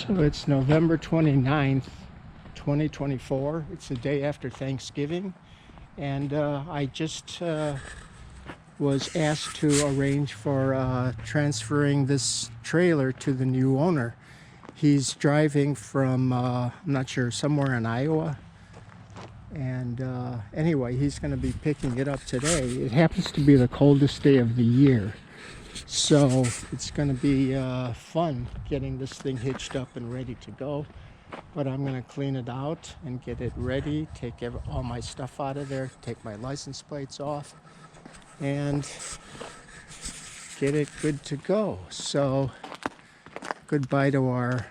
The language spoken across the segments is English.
So it's November 29th, 2024. It's the day after Thanksgiving, and I just was asked to arrange for transferring this trailer to the new owner. He's driving from, I'm not sure, somewhere in Iowa. And anyway, he's going to be picking it up today. It happens to be the coldest day of the year. So it's going to be fun getting this thing hitched up and ready to go. But I'm going to clean it out and get it ready, take all my stuff out of there, take my license plates off, and get it good to go. So goodbye to our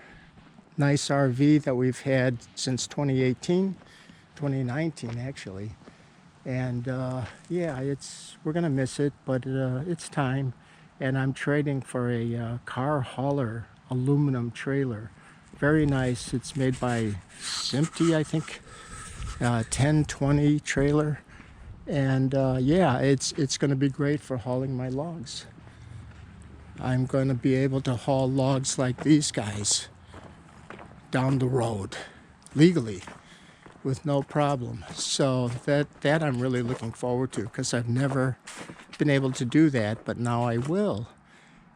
nice RV that we've had since 2018, 2019 actually. And yeah, we're going to miss it, but it's time. And I'm trading for a car hauler aluminum trailer. Very nice. It's made by Timpte, I think. 1020 trailer. And yeah, it's going to be great for hauling my logs. I'm going to be able to haul logs like these guys down the road legally with no problem. So that I'm really looking forward to, because I've never been able to do that, but now I will.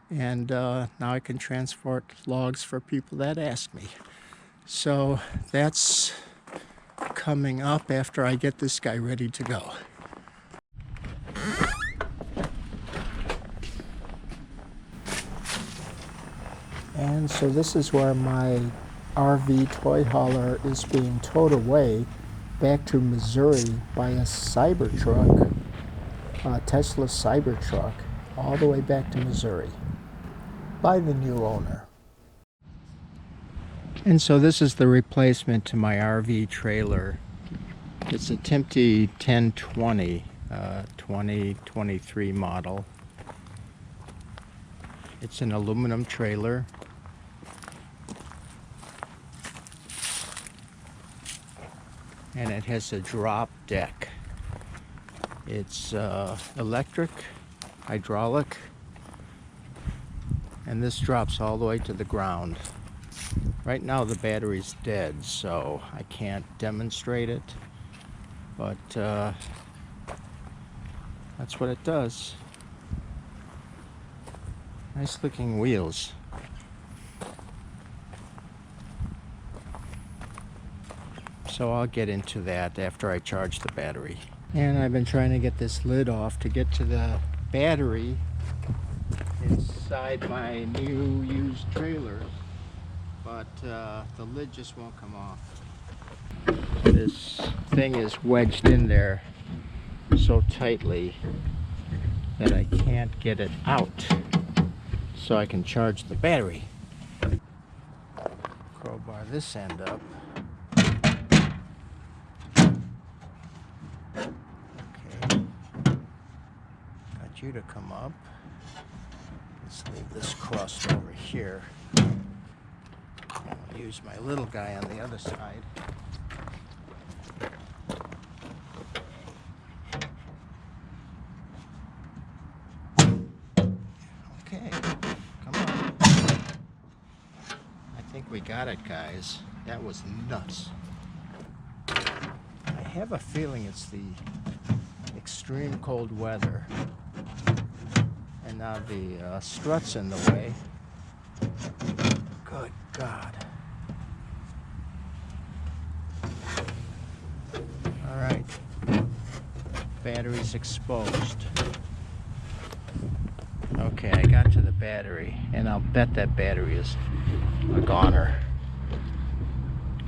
And now I can transport logs for people that ask me. So that's coming up after I get this guy ready to go. And so this is where my RV Toyhauler is being towed away back to Missouri by a Cybertruck, a Tesla Cybertruck, all the way back to Missouri by the new owner. And so this is the replacement to my RV trailer. It's a Timpte 1020, 2023 model. It's an aluminum trailer. And it has a drop deck. It's electric, hydraulic, and this drops all the way to the ground. Right now the battery's dead, so I can't demonstrate it, but that's what it does. Nice looking wheels. So I'll get into that after I charge the battery. And I've been trying to get this lid off to get to the battery inside my new used trailer, but the lid just won't come off. This thing is wedged in there so tightly that I can't get it out, so I can charge the battery. Crowbar this end up. You to come up. Let's leave this crust over here. I'll use my little guy on the other side. Okay, come on. I think we got it, guys. That was nuts. I have a feeling it's the extreme cold weather. And now the strut's in the way. Good God. All right. Battery's exposed. Okay, I got to the battery, and I'll bet that battery is a goner.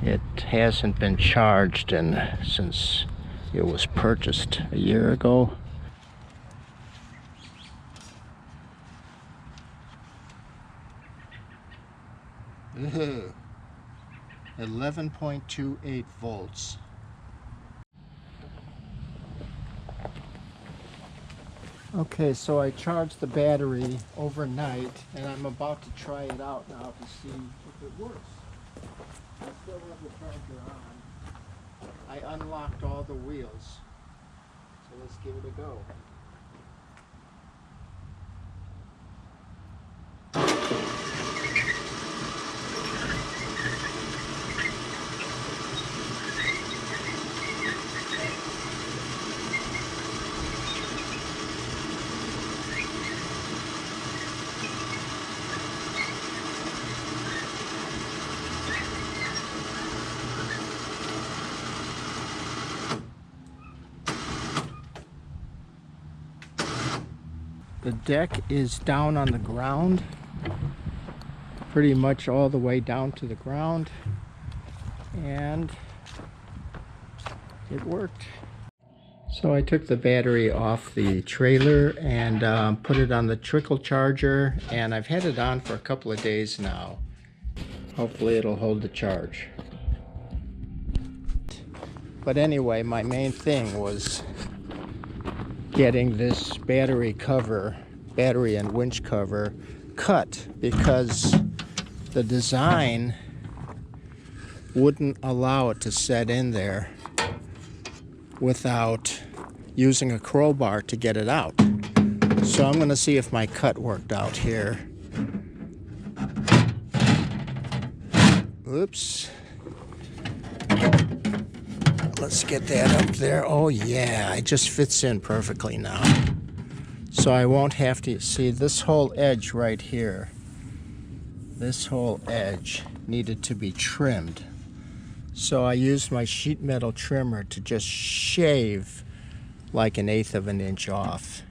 It hasn't been charged since it was purchased a year ago. Ew. 11.28 volts. Okay, so I charged the battery overnight, and I'm about to try it out now to see if it works. I still have the charger on. I unlocked all the wheels, so let's give it a go. The deck is down on the ground, pretty much all the way down to the ground, and it worked. So I took the battery off the trailer and put it on the trickle charger, and I've had it on for a couple of days now. Hopefully it'll hold the charge. But anyway, my main thing was getting this battery and winch cover cut, because the design wouldn't allow it to set in there without using a crowbar to get it out. So I'm going to see if my cut worked out here. Oops. Let's get that up there. Oh yeah, it just fits in perfectly now. So I won't have to see this whole edge right here. This whole edge needed to be trimmed. So I used my sheet metal trimmer to just shave like 1/8 of an inch off.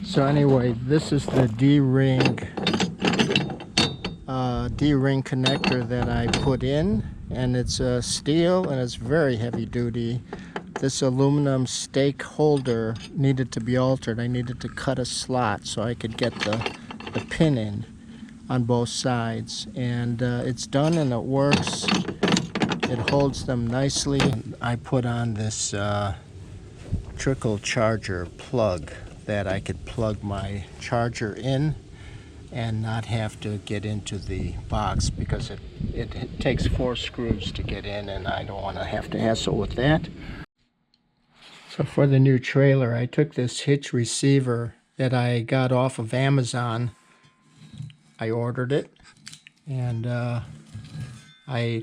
So anyway, this is the D-ring connector that I put in, and it's steel and it's very heavy duty. This aluminum stake holder needed to be altered. I needed to cut a slot so I could get the pin in on both sides, and it's done and it works. It holds them nicely. I put on this trickle charger plug that I could plug my charger in and not have to get into the box, because it takes 4 screws to get in, and I don't want to have to hassle with that. So for the new trailer, I took this hitch receiver that I got off of Amazon. I ordered it, and I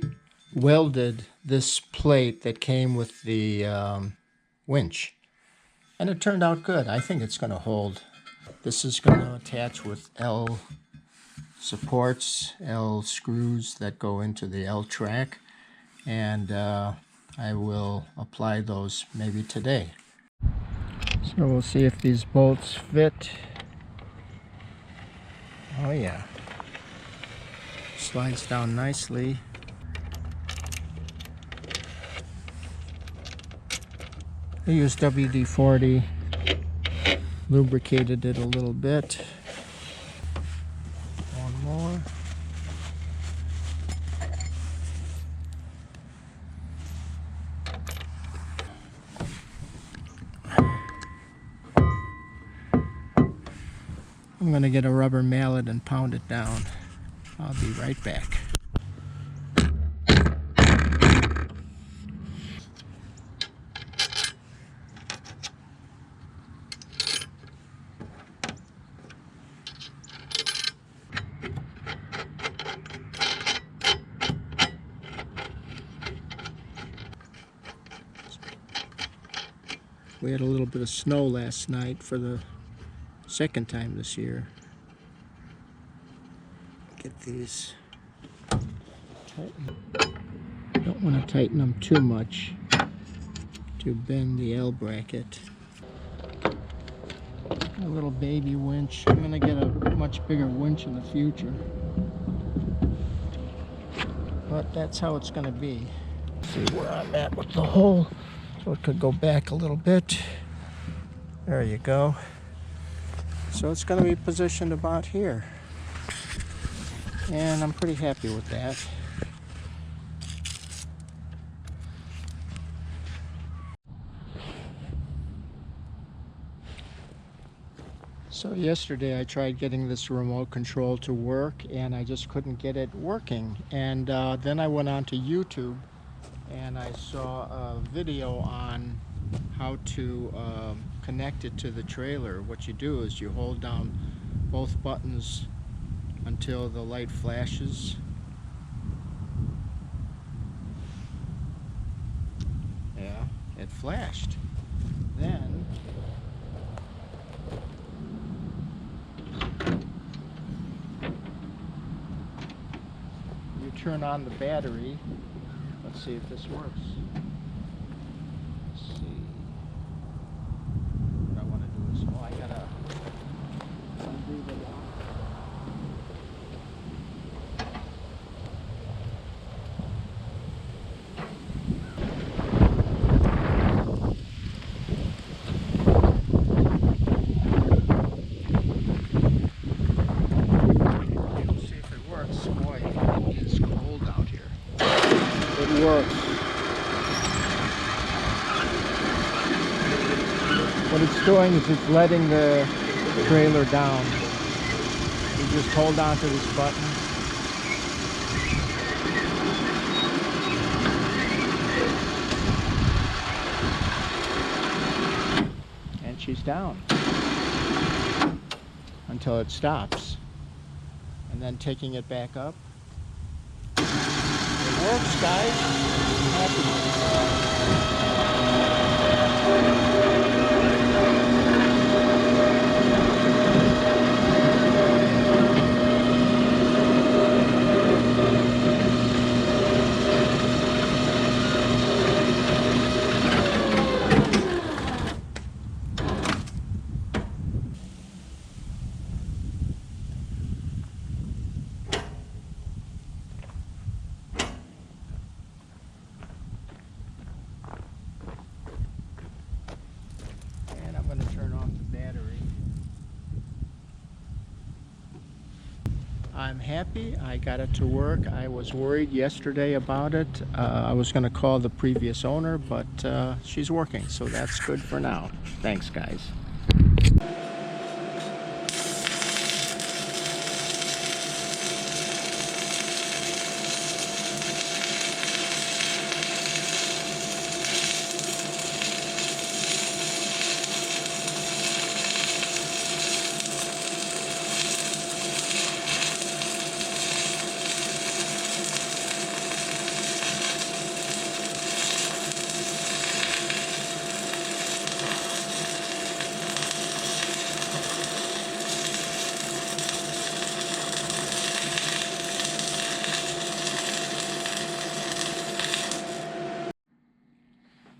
welded this plate that came with the winch, and it turned out good. I think it's going to hold. This is going to attach with L supports, L screws that go into the L track, and I will apply those maybe today. So we'll see if these bolts fit. Oh yeah, slides down nicely. I used WD-40, lubricated it a little bit. One more. I'm going to get a rubber mallet and pound it down. I'll be right back. We had a little bit of snow last night for the second time this year. Get these tightened. Don't want to tighten them too much to bend the L bracket. A little baby winch. I'm going to get a much bigger winch in the future, but that's how it's going to be. See where I'm at with the hole, so it could go back a little bit. There you go. So it's going to be positioned about here, and I'm pretty happy with that. So yesterday I tried getting this remote control to work, and I just couldn't get it working. And then I went on to YouTube and I saw a video on how to connect it to the trailer. What you do is you hold down both buttons until the light flashes. Yeah, it flashed. Then you turn on the battery. Let's see if this works. Let's see. What I want to do is, oh, I Boy, it is cold out here. It works. What it's doing is it's letting the trailer down. You just hold on to this button. And she's down until it stops. And then taking it back up. It works, guys. I'm happy. And I'm going to turn off the battery. I'm happy I got it to work. I was worried yesterday about it. I was going to call the previous owner, but she's working, so that's good for now. Thanks, guys.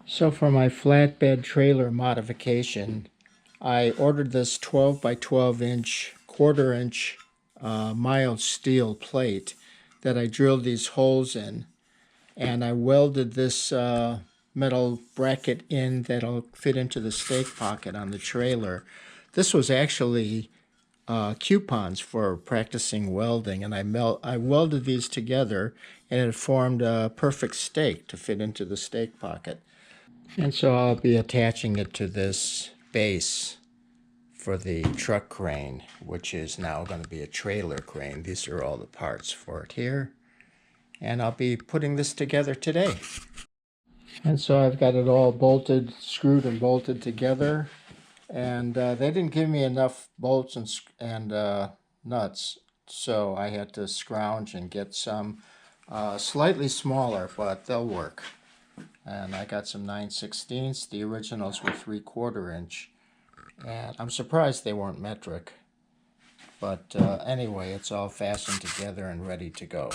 So for my flatbed trailer modification, I ordered this 12 by 12 inch, quarter-inch mild steel plate that I drilled these holes in, and I welded this metal bracket in that'll fit into the stake pocket on the trailer. This was actually coupons for practicing welding, and I welded these together, and it formed a perfect stake to fit into the stake pocket. And so I'll be attaching it to this base for the truck crane, which is now going to be a trailer crane. These are all the parts for it here. And I'll be putting this together today. And so I've got it all bolted, screwed and bolted together. And they didn't give me enough bolts and nuts, so I had to scrounge and get some slightly smaller, but they'll work. And I got some 9/16. The originals were 3/4 inch. And I'm surprised they weren't metric. But anyway, it's all fastened together and ready to go.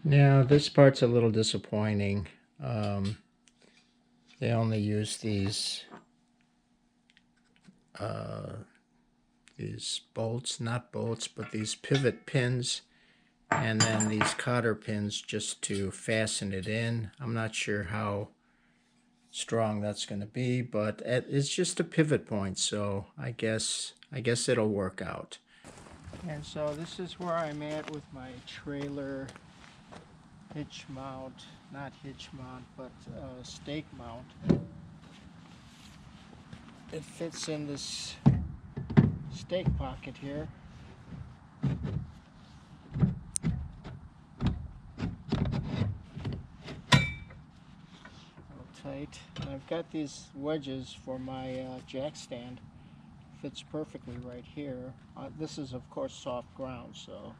Now, this part's a little disappointing. They only use these bolts, not bolts, but these pivot pins, and then these cotter pins just to fasten it in. I'm not sure how strong that's going to be, but it's just a pivot point, so I guess it'll work out. And so this is where I'm at with my trailer hitch mount, not hitch mount, but stake mount. It fits in this stake pocket here. Tight. And I've got these wedges for my jack stand. Fits perfectly right here. This is of course soft ground, so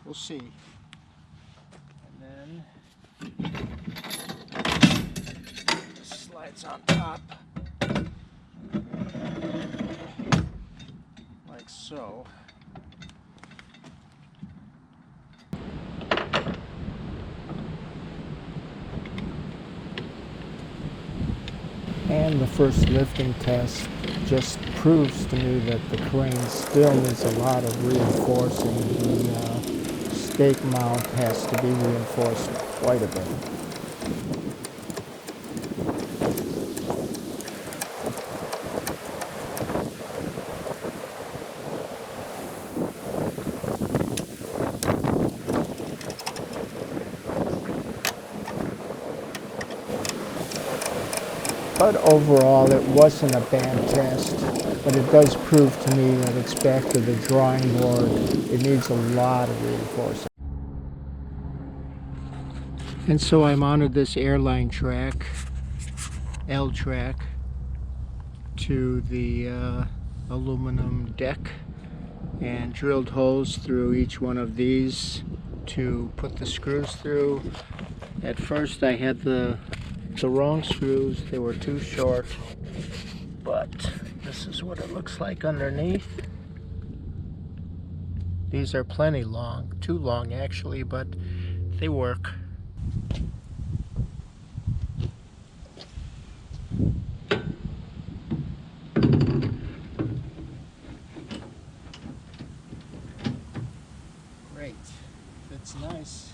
we'll see. And then this slides on top like so. And the first lifting test just proves to me that the crane still needs a lot of reinforcing. The stake mount has to be reinforced quite a bit. But overall, it wasn't a bad test. But it does prove to me that it's back to the drawing board. It needs a lot of reinforcement. And so I mounted this airline track, L track, to the aluminum deck and drilled holes through each one of these to put the screws through. At first I had the wrong screws, they were too short, but this is what it looks like underneath. These are plenty long, too long actually, but they work. Great, fits nice.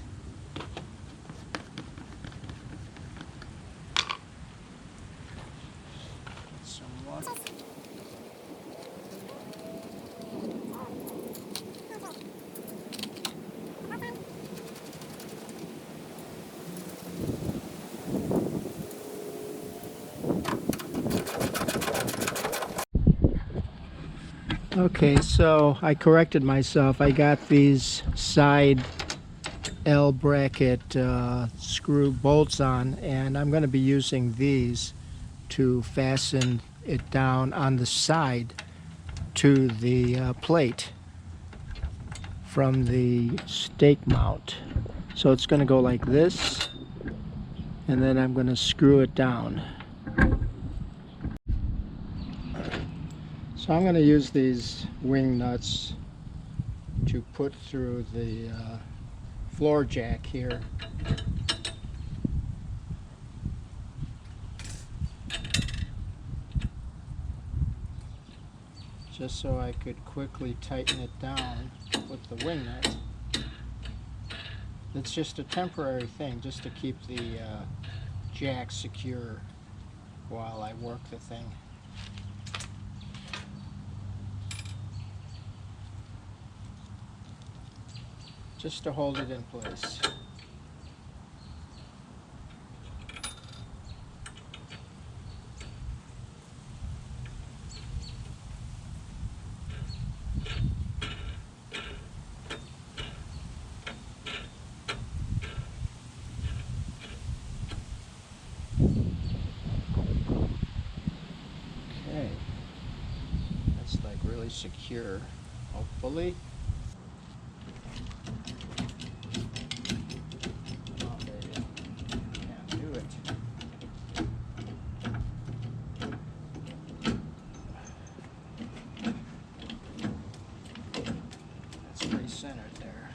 Some water. Okay, so I corrected myself. I got these side L bracket screw bolts on, and I'm going to be using these to fasten it down on the side to the plate from the stake mount. So it's going to go like this, and then I'm going to screw it down. So I'm going to use these wing nuts to put through the floor jack here. Just so I could quickly tighten it down with the wing nut. It's just a temporary thing, just to keep the jack secure while I work the thing. Just to hold it in place. Okay, that's like really secure, hopefully. Centered there.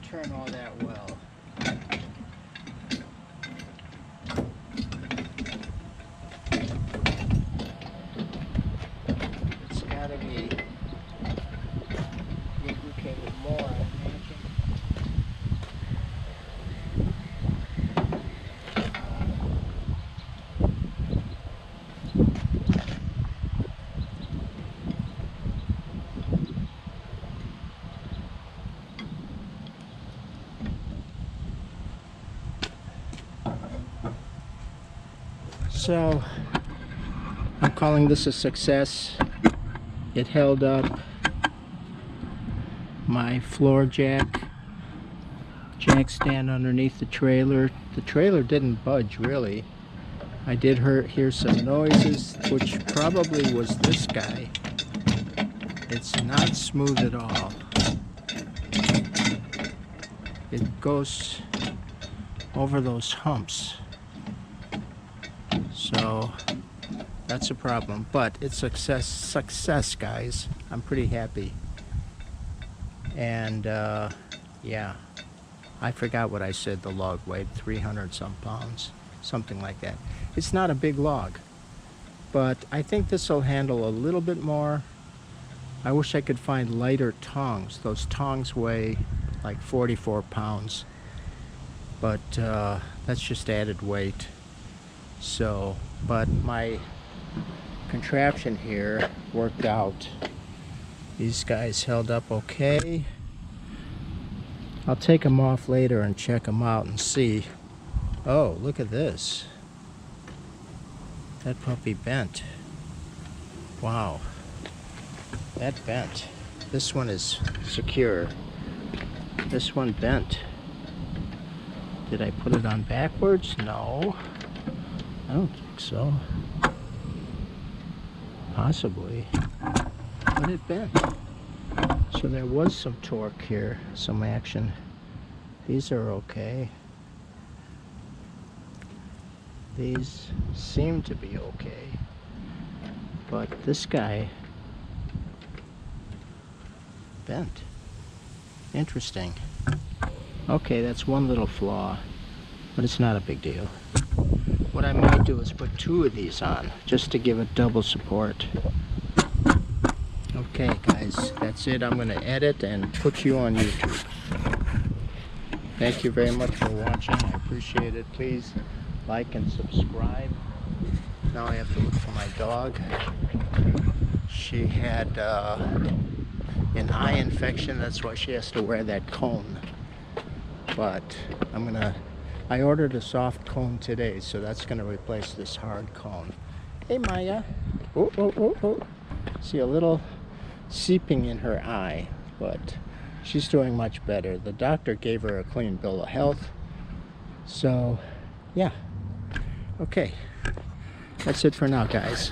Turn all that well. It's got to be lubricated more, I imagine. So calling this a success. It held up my floor jack stand underneath the trailer. The trailer didn't budge really. I did hear some noises, which probably was this guy. It's not smooth at all. It goes over those humps. So that's a problem, but it's success, guys. I'm pretty happy. And yeah, I forgot what I said the log weighed, 300 some pounds, something like that. It's not a big log, but I think this will handle a little bit more. I wish I could find lighter tongs. Those tongs weigh like 44 pounds, but that's just added weight. So, but my contraption here worked out. These guys held up okay. I'll take them off later and check them out and see. Oh, look at this. That puppy bent. Wow. That bent. This one is secure. This one bent. Did I put it on backwards? No. I don't think so. Possibly. But it bent. So there was some torque here, some action. These are okay. These seem to be okay. But this guy bent. Interesting. Okay, that's one little flaw, but it's not a big deal. What I might do is put 2 of these on, just to give it double support. Okay guys, that's it. I'm going to edit and put you on YouTube. Thank you very much for watching. I appreciate it. Please like and subscribe. Now I have to look for my dog. She had an eye infection. That's why she has to wear that cone. But I ordered a soft cone today, so that's going to replace this hard cone. Hey Maya. Oh, oh, oh, oh. See a little seeping in her eye, but she's doing much better. The doctor gave her a clean bill of health. So, yeah. Okay. That's it for now, guys.